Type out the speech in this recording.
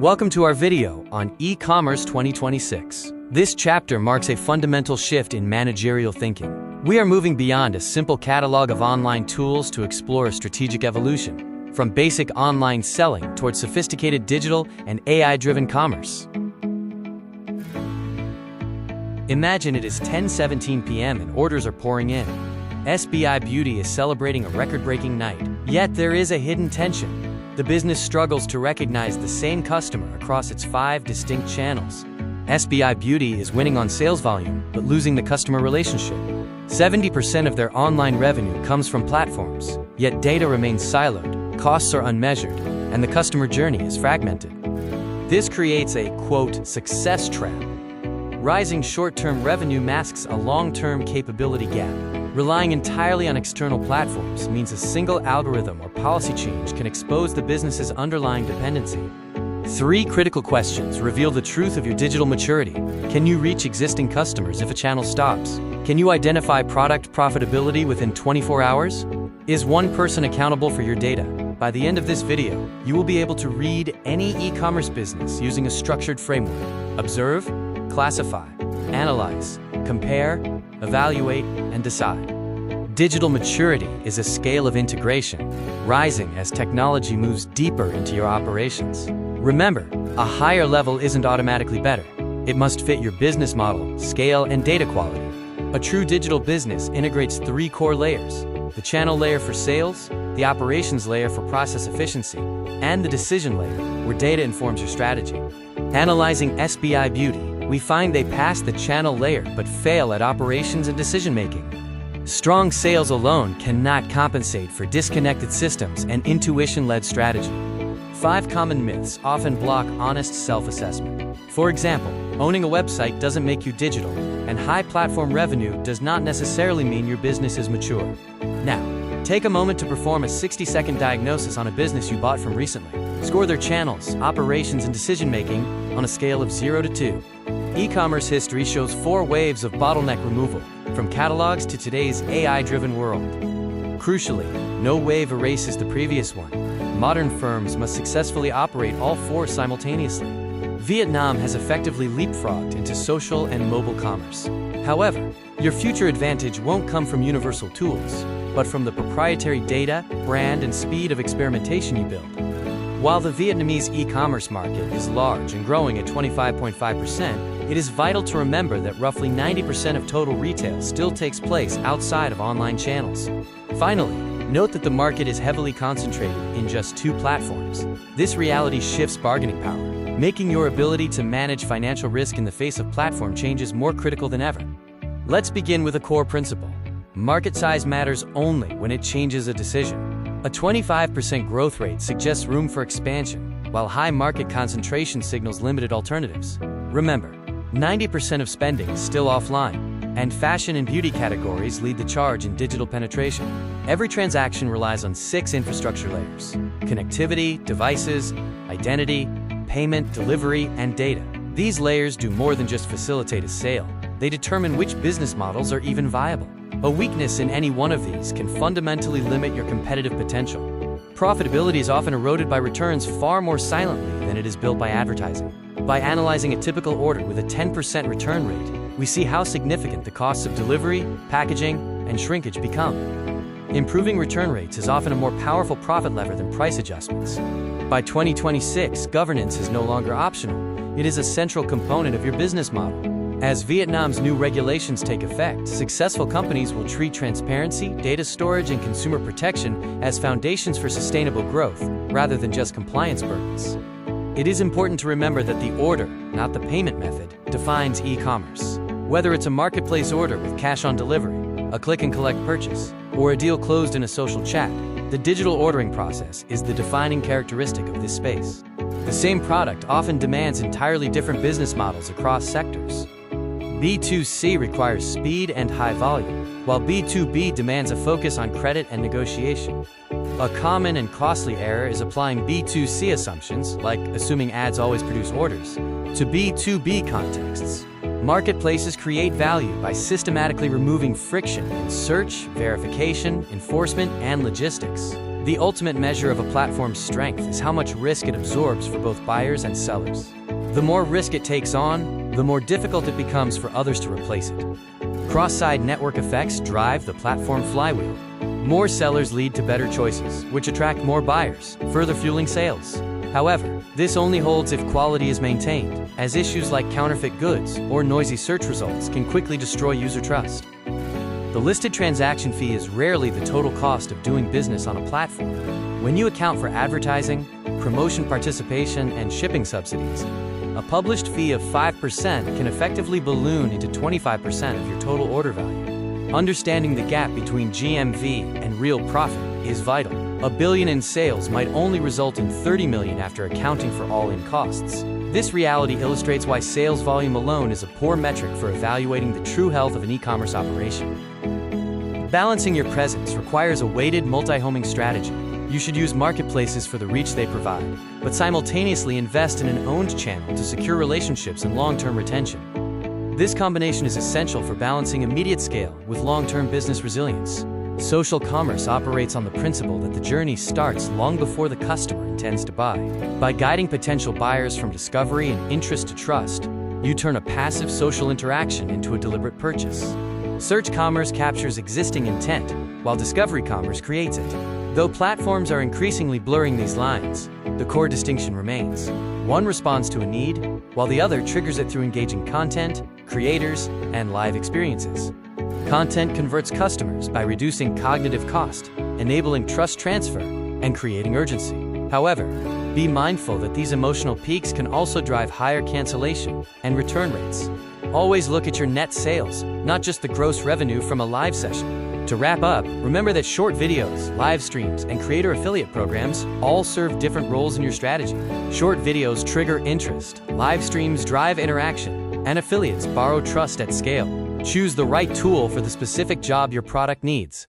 Welcome to our video on e-commerce 2026. This chapter marks a fundamental shift in managerial thinking. We are moving beyond a simple catalog of online tools to explore a strategic evolution, from basic online selling towards sophisticated digital and AI-driven commerce. Imagine it is 10:17 p.m. and orders are pouring in. SBI Beauty is celebrating a record-breaking night. Yet there is a hidden tension. The business struggles to recognize the same customer across its 5 distinct channels. SBI Beauty is winning on sales volume, but losing the customer relationship. 70% of their online revenue comes from platforms, yet data remains siloed, costs are unmeasured, and the customer journey is fragmented. This creates a, quote, success trap. Rising short-term revenue masks a long-term capability gap. Relying entirely on external platforms means a single algorithm or policy change can expose the business's underlying dependency. 3 critical questions reveal the truth of your digital maturity. Can you reach existing customers if a channel stops? Can you identify product profitability within 24 hours? Is one person accountable for your data? By the end of this video, you will be able to read any e-commerce business using a structured framework. Observe, classify, analyze, compare, evaluate, and decide. Digital maturity is a scale of integration, rising as technology moves deeper into your operations. Remember, a higher level isn't automatically better. It must fit your business model, scale, and data quality. A true digital business integrates 3 core layers: the channel layer for sales, the operations layer for process efficiency, and the decision layer, where data informs your strategy. Analyzing SBI Beauty, we find they pass the channel layer but fail at operations and decision-making. Strong sales alone cannot compensate for disconnected systems and intuition-led strategy. 5 common myths often block honest self-assessment. For example, owning a website doesn't make you digital, and high platform revenue does not necessarily mean your business is mature. Now, take a moment to perform a 60-second diagnosis on a business you bought from recently. Score their channels, operations, and decision-making on a scale of 0 to 2. E-commerce history shows 4 waves of bottleneck removal, from catalogs to today's AI-driven world. Crucially, no wave erases the previous one. Modern firms must successfully operate all 4 simultaneously. Vietnam has effectively leapfrogged into social and mobile commerce. However, your future advantage won't come from universal tools, but from the proprietary data, brand, and speed of experimentation you build. While the Vietnamese e-commerce market is large and growing at 25.5%, it is vital to remember that roughly 90% of total retail still takes place outside of online channels. Finally, note that the market is heavily concentrated in just 2 platforms. This reality shifts bargaining power, making your ability to manage financial risk in the face of platform changes more critical than ever. Let's begin with a core principle. Market size matters only when it changes a decision. A 25% growth rate suggests room for expansion, while high market concentration signals limited alternatives. Remember, 90% of spending is still offline, and fashion and beauty categories lead the charge in digital penetration. Every transaction relies on 6 infrastructure layers: connectivity, devices, identity, payment, delivery, and data. These layers do more than just facilitate a sale. They determine which business models are even viable. A weakness in any one of these can fundamentally limit your competitive potential. Profitability is often eroded by returns far more silently than it is built by advertising. By analyzing a typical order with a 10% return rate, we see how significant the costs of delivery, packaging, and shrinkage become. Improving return rates is often a more powerful profit lever than price adjustments. By 2026, governance is no longer optional. It is a central component of your business model. As Vietnam's new regulations take effect, successful companies will treat transparency, data storage, and consumer protection as foundations for sustainable growth, rather than just compliance burdens. It is important to remember that the order, not the payment method, defines e-commerce. Whether it's a marketplace order with cash on delivery, a click-and-collect purchase, or a deal closed in a social chat, the digital ordering process is the defining characteristic of this space. The same product often demands entirely different business models across sectors. B2C requires speed and high volume, while B2B demands a focus on credit and negotiation. A common and costly error is applying B2C assumptions, like assuming ads always produce orders, to B2B contexts. Marketplaces create value by systematically removing friction in search, verification, enforcement, and logistics. The ultimate measure of a platform's strength is how much risk it absorbs for both buyers and sellers. The more risk it takes on, the more difficult it becomes for others to replace it. Cross-site network effects drive the platform flywheel. More sellers lead to better choices, which attract more buyers, further fueling sales. However, this only holds if quality is maintained, as issues like counterfeit goods or noisy search results can quickly destroy user trust. The listed transaction fee is rarely the total cost of doing business on a platform. When you account for advertising, promotion participation, and shipping subsidies, a published fee of 5% can effectively balloon into 25% of your total order value. Understanding the gap between GMV and real profit is vital. $1 billion in sales might only result in $30 million after accounting for all-in costs. This reality illustrates why sales volume alone is a poor metric for evaluating the true health of an e-commerce operation. Balancing your presence requires a weighted multi-homing strategy. You should use marketplaces for the reach they provide, but simultaneously invest in an owned channel to secure relationships and long-term retention. This combination is essential for balancing immediate scale with long-term business resilience. Social commerce operates on the principle that the journey starts long before the customer intends to buy. By guiding potential buyers from discovery and interest to trust, you turn a passive social interaction into a deliberate purchase. Search commerce captures existing intent, while discovery commerce creates it. Though platforms are increasingly blurring these lines, the core distinction remains. One responds to a need, while the other triggers it through engaging content, creators, and live experiences. Content converts customers by reducing cognitive cost, enabling trust transfer, and creating urgency. However, be mindful that these emotional peaks can also drive higher cancellation and return rates. Always look at your net sales, not just the gross revenue from a live session. To wrap up, remember that short videos, live streams, and creator affiliate programs all serve different roles in your strategy. Short videos trigger interest, live streams drive interaction, and affiliates borrow trust at scale. Choose the right tool for the specific job your product needs.